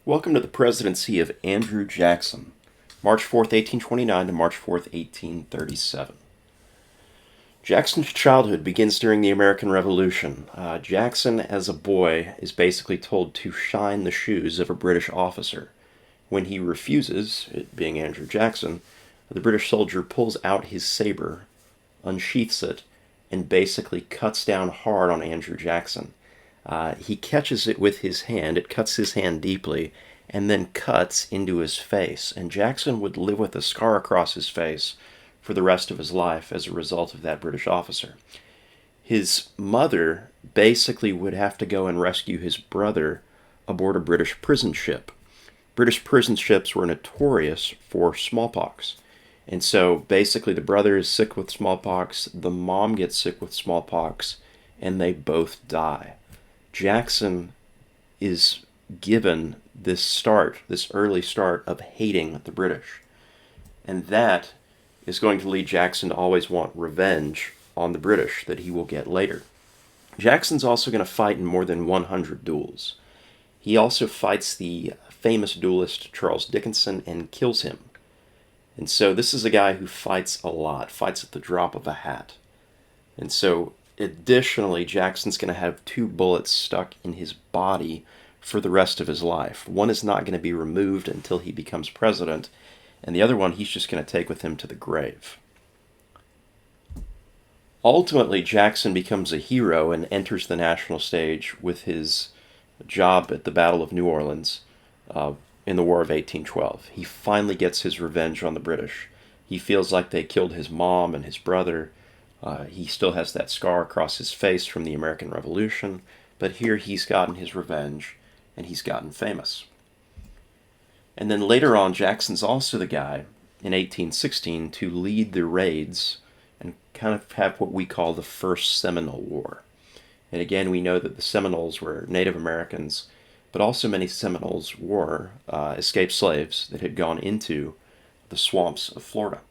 Welcome to the presidency of Andrew Jackson, March 4th, 1829 to March 4th, 1837. Jackson's childhood begins during the American Revolution. Jackson, as a boy, is basically told to shine the shoes of a British officer. When he refuses, it being Andrew Jackson, the British soldier pulls out his saber, unsheaths it, and basically cuts down hard on Andrew Jackson. He catches it with his hand, it cuts his hand deeply, and then cuts into his face. And Jackson would live with a scar across his face for the rest of his life as a result of that British officer. His mother basically would have to go and rescue his brother aboard a British prison ship. British prison ships were notorious for smallpox. And so basically the brother is sick with smallpox, the mom gets sick with smallpox, and they both die. Jackson is given this early start of hating the British. And that is going to lead Jackson to always want revenge on the British that he will get later. Jackson's also going to fight in more than 100 duels. He also fights the famous duelist Charles Dickinson and kills him. And so this is a guy who fights a lot, fights at the drop of a hat. And so additionally, Jackson's going to have 2 bullets stuck in his body for the rest of his life. One is not going to be removed until he becomes president, and the other one he's just going to take with him to the grave. Ultimately, Jackson becomes a hero and enters the national stage with his job at the Battle of New Orleans in the War of 1812. He finally gets his revenge on the British. He feels like they killed his mom and his brother. He still has that scar across his face from the American Revolution, but here he's gotten his revenge, and he's gotten famous. And then later on, Jackson's also the guy in 1816 to lead the raids and kind of have what we call the First Seminole War. And again, we know that the Seminoles were Native Americans, but also many Seminoles were escaped slaves that had gone into the swamps of Florida.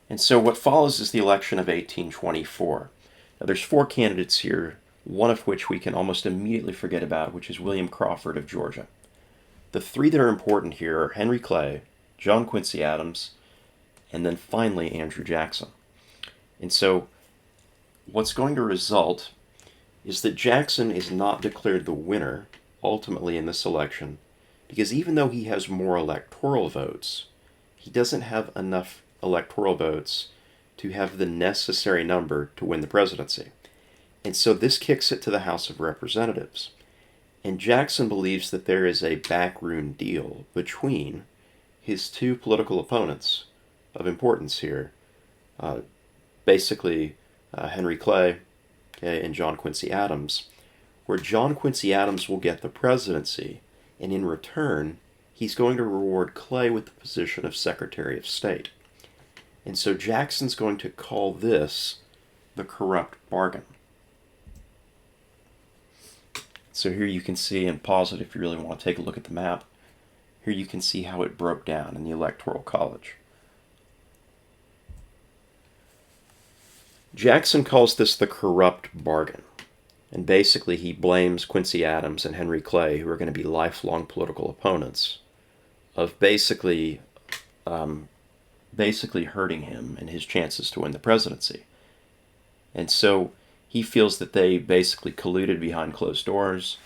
And so what follows is the election of 1824. Now there's 4 candidates here, one of which we can almost immediately forget about, which is William Crawford of Georgia. The 3 that are important here are Henry Clay, John Quincy Adams, and then finally Andrew Jackson. And so what's going to result is that Jackson is not declared the winner ultimately in this election, because even though he has more electoral votes, he doesn't have enough electoral votes to have the necessary number to win the presidency. And so this kicks it to the House of Representatives. And Jackson believes that there is a backroom deal between his 2 political opponents of importance here, basically Henry Clay and John Quincy Adams, where John Quincy Adams will get the presidency, and in return, he's going to reward Clay with the position of Secretary of State. And so Jackson's going to call this the corrupt bargain. So here you can see, and pause it if you really want to take a look at the map, here you can see how it broke down in the Electoral College. Jackson calls this the corrupt bargain. And basically he blames Quincy Adams and Henry Clay, who are going to be lifelong political opponents, of basically hurting him and his chances to win the presidency. And so he feels that they basically colluded behind closed doors.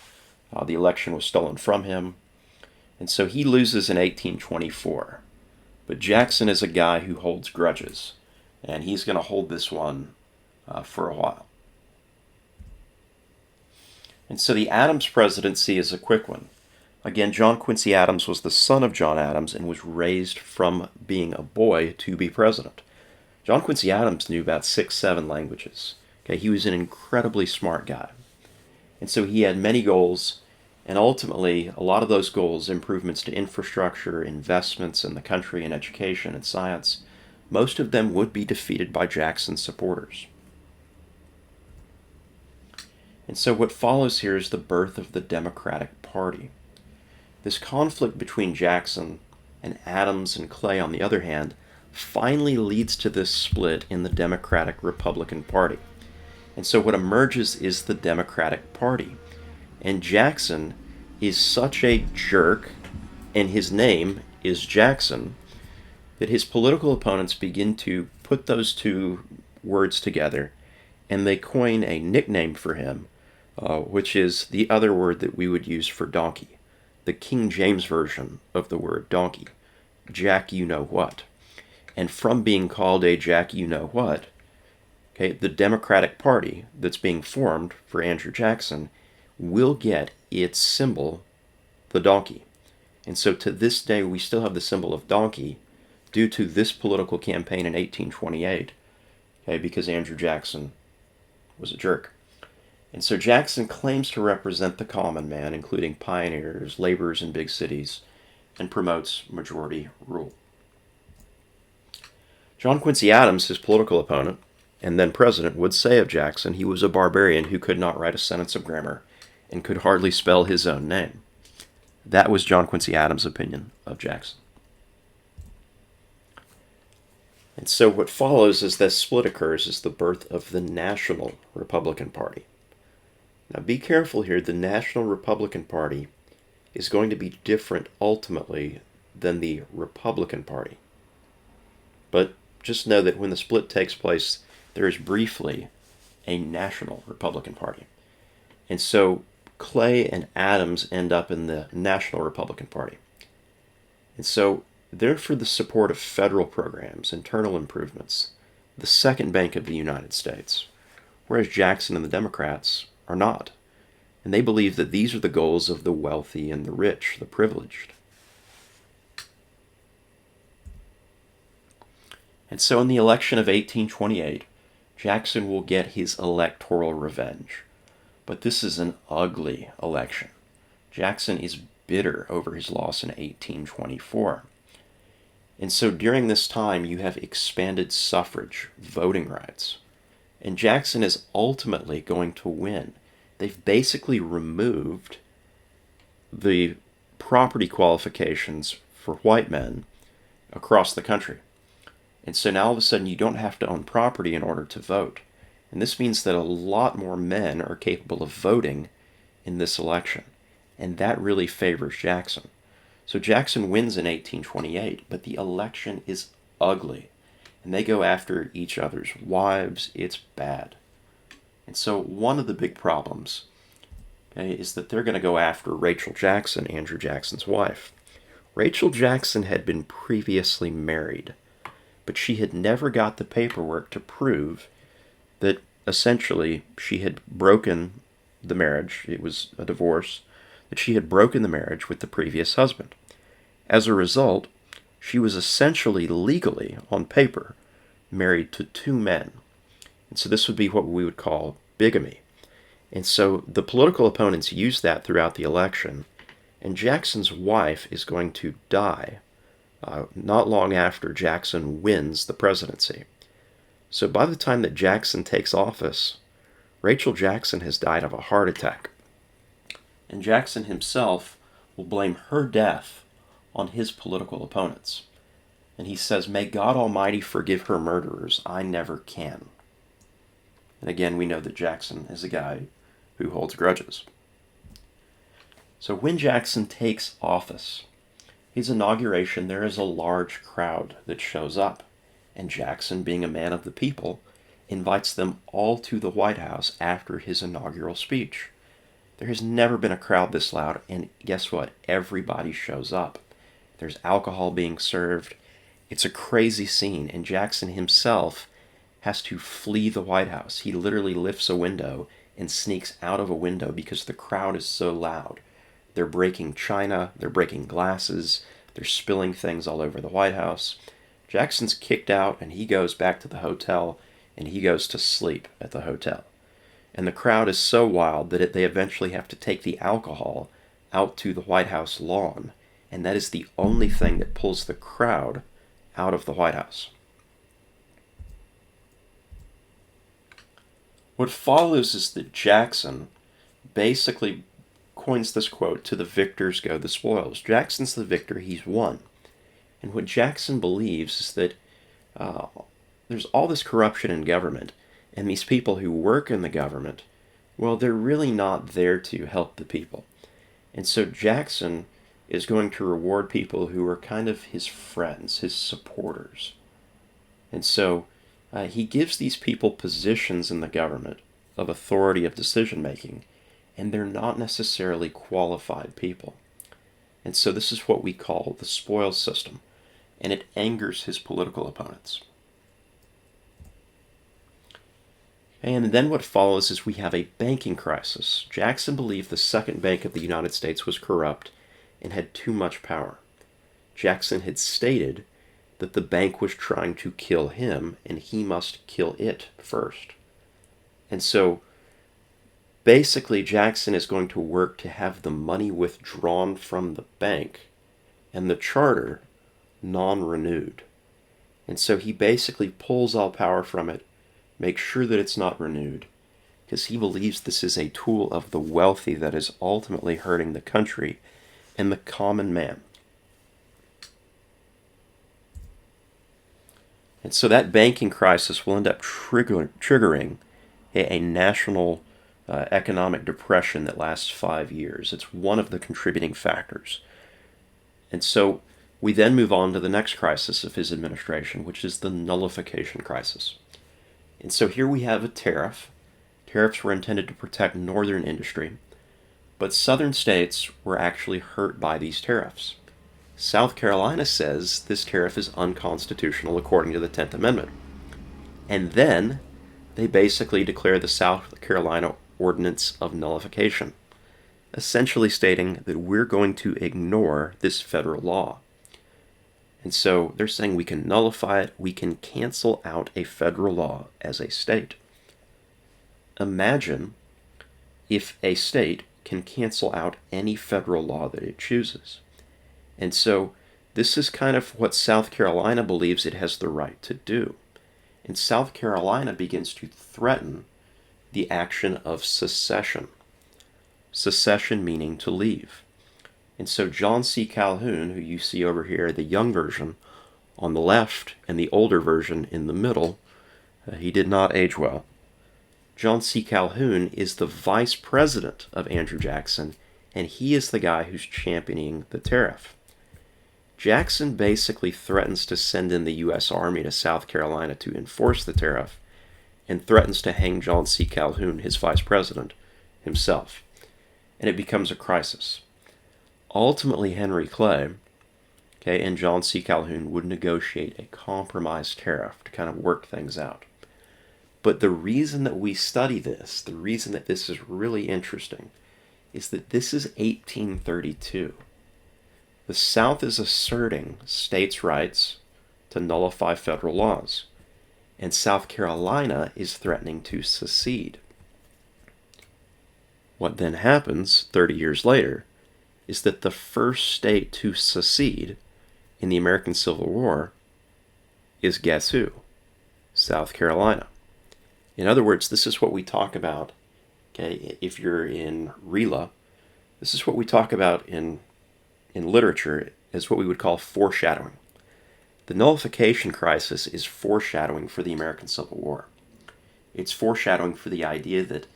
The election was stolen from him. And so he loses in 1824. But Jackson is a guy who holds grudges, and he's going to hold this one for a while. And so the Adams presidency is a quick one. Again, John Quincy Adams was the son of John Adams and was raised from being a boy to be president. John Quincy Adams knew about 6-7 languages. Okay, he was an incredibly smart guy. And so he had many goals, and ultimately a lot of those goals, improvements to infrastructure, investments in the country in education and science, most of them would be defeated by Jackson's supporters. And so what follows here is the birth of the Democratic Party. This conflict between Jackson and Adams and Clay, on the other hand, finally leads to this split in the Democratic-Republican Party. And so what emerges is the Democratic Party. And Jackson is such a jerk, and his name is Jackson, that his political opponents begin to put those two words together, and they coin a nickname for him, which is the other word that we would use for donkey, the King James version of the word donkey, Jack you know what. And from being called a Jack you know what, okay, the Democratic Party that's being formed for Andrew Jackson will get its symbol, the donkey. And so to this day, we still have the symbol of donkey due to this political campaign in 1828, okay, because Andrew Jackson was a jerk. And so Jackson claims to represent the common man, including pioneers, laborers in big cities, and promotes majority rule. John Quincy Adams, his political opponent, and then president, would say of Jackson he was a barbarian who could not write a sentence of grammar and could hardly spell his own name. That was John Quincy Adams' opinion of Jackson. And so what follows as this split occurs is the birth of the National Republican Party. Now be careful here, the National Republican Party is going to be different ultimately than the Republican Party. But just know that when the split takes place, there is briefly a National Republican Party. And so Clay and Adams end up in the National Republican Party. And so they're for the support of federal programs, internal improvements, the second bank of the United States, whereas Jackson and the Democrats are not. And they believe that these are the goals of the wealthy and the rich, the privileged. And so in the election of 1828, Jackson will get his electoral revenge. But this is an ugly election. Jackson is bitter over his loss in 1824. And so during this time, you have expanded suffrage, voting rights. And Jackson is ultimately going to win. They've basically removed the property qualifications for white men across the country. And so now all of a sudden you don't have to own property in order to vote. And this means that a lot more men are capable of voting in this election. And that really favors Jackson. So Jackson wins in 1828, but the election is ugly. And they go after each other's wives. It's bad. And so one of the big problems, okay, is that they're going to go after Rachel Jackson, Andrew Jackson's wife. Rachel Jackson had been previously married, but she had never got the paperwork to prove that essentially she had broken the marriage. It was a divorce, that she had broken the marriage with the previous husband. As a result, she was essentially legally, on paper, married to two men. And so this would be what we would call bigamy. And so the political opponents used that throughout the election, and Jackson's wife is going to die not long after Jackson wins the presidency. So by the time that Jackson takes office, Rachel Jackson has died of a heart attack. And Jackson himself will blame her death on his political opponents. And he says, "May God Almighty forgive her murderers. I never can." And again, we know that Jackson is a guy who holds grudges. So when Jackson takes office, his inauguration, there is a large crowd that shows up. And Jackson, being a man of the people, invites them all to the White House after his inaugural speech. There has never been a crowd this loud, and guess what? Everybody shows up. There's alcohol being served. It's a crazy scene, and Jackson himself has to flee the White House. He literally lifts a window and sneaks out of a window because the crowd is so loud. They're breaking china, they're breaking glasses, they're spilling things all over the White House. Jackson's kicked out, and he goes back to the hotel, and he goes to sleep at the hotel. And the crowd is so wild that they eventually have to take the alcohol out to the White House lawn, and that is the only thing that pulls the crowd out of the White House. What follows is that Jackson basically coins this quote, "To the victors go the spoils." Jackson's the victor, he's won. And what Jackson believes is that there's all this corruption in government, and these people who work in the government, well, they're really not there to help the people. And so Jackson is going to reward people who are kind of his friends, his supporters. And so he gives these people positions in the government of authority of decision making, and they're not necessarily qualified people. And so this is what we call the spoils system, and it angers his political opponents. And then what follows is we have a banking crisis. Jackson believed the Second Bank of the United States was corrupt and had too much power. Jackson had stated that the bank was trying to kill him and he must kill it first. And so basically Jackson is going to work to have the money withdrawn from the bank and the charter non-renewed. And so he basically pulls all power from it, makes sure that it's not renewed, because he believes this is a tool of the wealthy that is ultimately hurting the country and the common man. And so that banking crisis will end up triggering a national economic depression that lasts 5 years. It's one of the contributing factors. And so we then move on to the next crisis of his administration, which is the nullification crisis. And so here we have a tariff. Tariffs were intended to protect northern industry, but southern states were actually hurt by these tariffs. South Carolina says this tariff is unconstitutional according to the 10th Amendment. And then they basically declare the South Carolina Ordinance of Nullification, essentially stating that we're going to ignore this federal law. And so they're saying we can nullify it, we can cancel out a federal law as a state. Imagine if a state can cancel out any federal law that it chooses. And so this is kind of what South Carolina believes it has the right to do. And South Carolina begins to threaten the action of secession. Secession meaning to leave. And so John C. Calhoun, who you see over here, the young version on the left and the older version in the middle, he did not age well. John C. Calhoun is the vice president of Andrew Jackson, and he is the guy who's championing the tariff. Jackson basically threatens to send in the U.S. Army to South Carolina to enforce the tariff, and threatens to hang John C. Calhoun, his vice president, himself. And it becomes a crisis. Ultimately, Henry Clay, and John C. Calhoun would negotiate a compromise tariff to kind of work things out. But the reason that we study this, the reason that this is really interesting, is that this is 1832. The South is asserting states' rights to nullify federal laws, and South Carolina is threatening to secede. What then happens 30 years later is that the first state to secede in the American Civil War is, guess who? South Carolina. In other words, this is what we talk about, if you're in RELA, this is what we talk about in literature as what we would call foreshadowing. The nullification crisis is foreshadowing for the American Civil War. It's foreshadowing for the idea that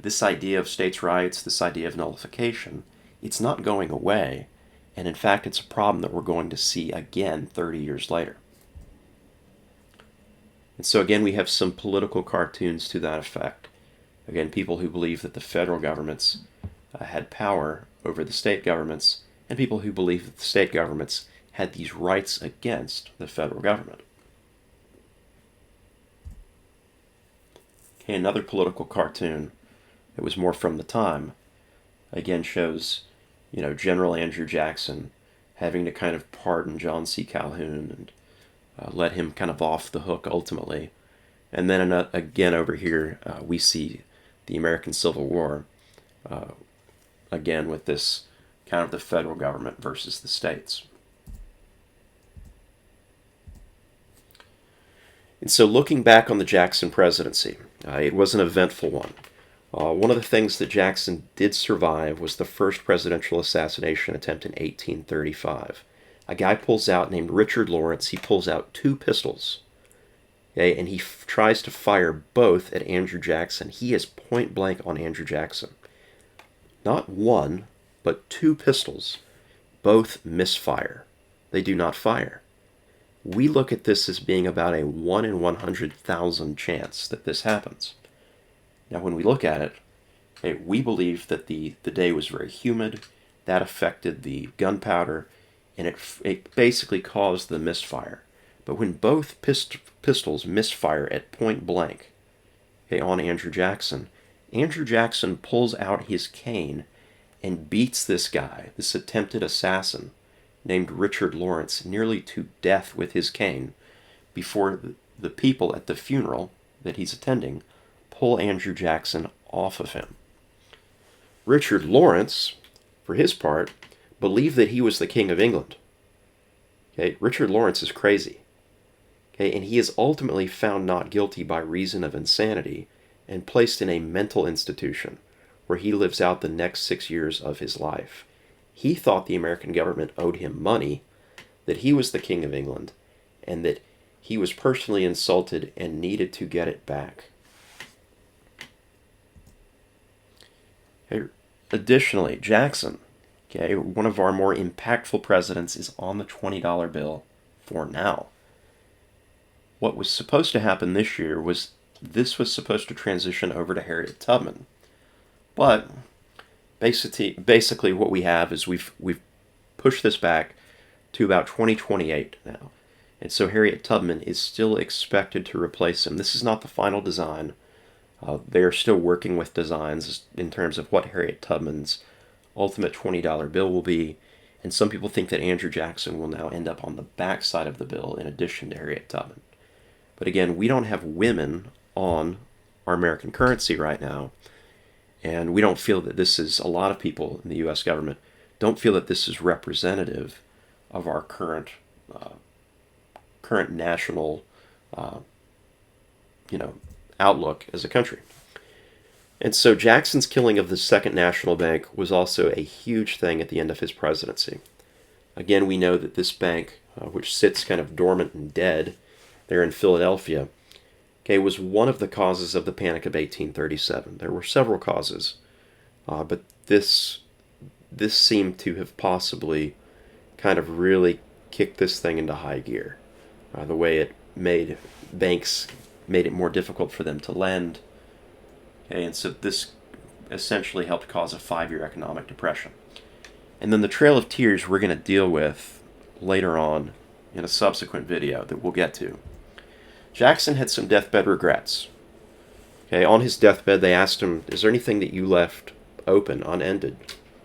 this idea of states' rights, this idea of nullification, it's not going away, and in fact it's a problem that we're going to see again 30 years later. And so again we have some political cartoons to that effect. Again, people who believe that the federal governments had power over the state governments, and people who believe that the state governments had these rights against the federal government. Okay, another political cartoon that was more from the time, again shows, General Andrew Jackson having to kind of pardon John C. Calhoun and let him kind of off the hook ultimately. And then again over here we see the American Civil War, again with this kind of the federal government versus the states. And so looking back on the Jackson presidency, it was an eventful one. One of the things that Jackson did survive was the first presidential assassination attempt in 1835. A guy pulls out, named Richard Lawrence, he pulls out 2 pistols, and he tries to fire both at Andrew Jackson. He is point blank on Andrew Jackson. Not one, but 2 pistols both misfire. They do not fire. We look at this as being about a 1 in 100,000 chance that this happens. Now, when we look at it, we believe that the day was very humid. That affected the gunpowder, and it basically caused the misfire. But when both pistols misfire at point blank, on Andrew Jackson pulls out his cane and beats this guy, this attempted assassin, named Richard Lawrence, nearly to death with his cane before the people at the funeral that he's attending pull Andrew Jackson off of him. Richard Lawrence, for his part, believed that he was the King of England. Richard Lawrence is crazy. And he is ultimately found not guilty by reason of insanity and placed in a mental institution where he lives out the next 6 years of his life. He thought the American government owed him money, that he was the King of England, and that he was personally insulted and needed to get it back. Additionally, Jackson, one of our more impactful presidents, is on the $20 bill for now. What was supposed to happen this year was this was supposed to transition over to Harriet Tubman. But basically what we have is we've pushed this back to about 2028 now. And so Harriet Tubman is still expected to replace him. This is not the final design. They are still working with designs in terms of what Harriet Tubman's ultimate $20 bill will be. And some people think that Andrew Jackson will now end up on the back side of the bill in addition to Harriet Tubman. But again, we don't have women on our American currency right now. And we don't feel that this is, a lot of people in the U.S. government don't feel that this is representative of our current national, outlook as a country. And so Jackson's killing of the Second National Bank was also a huge thing at the end of his presidency. Again, we know that this bank, which sits kind of dormant and dead there in Philadelphia, was one of the causes of the Panic of 1837. There were several causes, but this seemed to have possibly kind of really kicked this thing into high gear. The way it made it more difficult for them to lend. And so this essentially helped cause a 5-year economic depression. And then the Trail of Tears we're going to deal with later on in a subsequent video that we'll get to. Jackson had some deathbed regrets. On his deathbed, they asked him, is there anything that you left open, unended?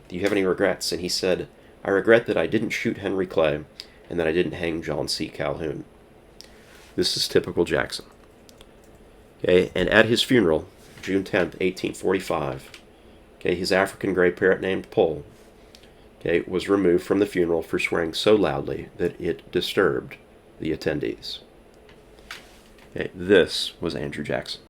Do you have any regrets? And he said, I regret that I didn't shoot Henry Clay and that I didn't hang John C. Calhoun. This is typical Jackson. And at his funeral, June 10th, 1845, his African gray parrot named Pole, was removed from the funeral for swearing so loudly that it disturbed the attendees. This was Andrew Jackson.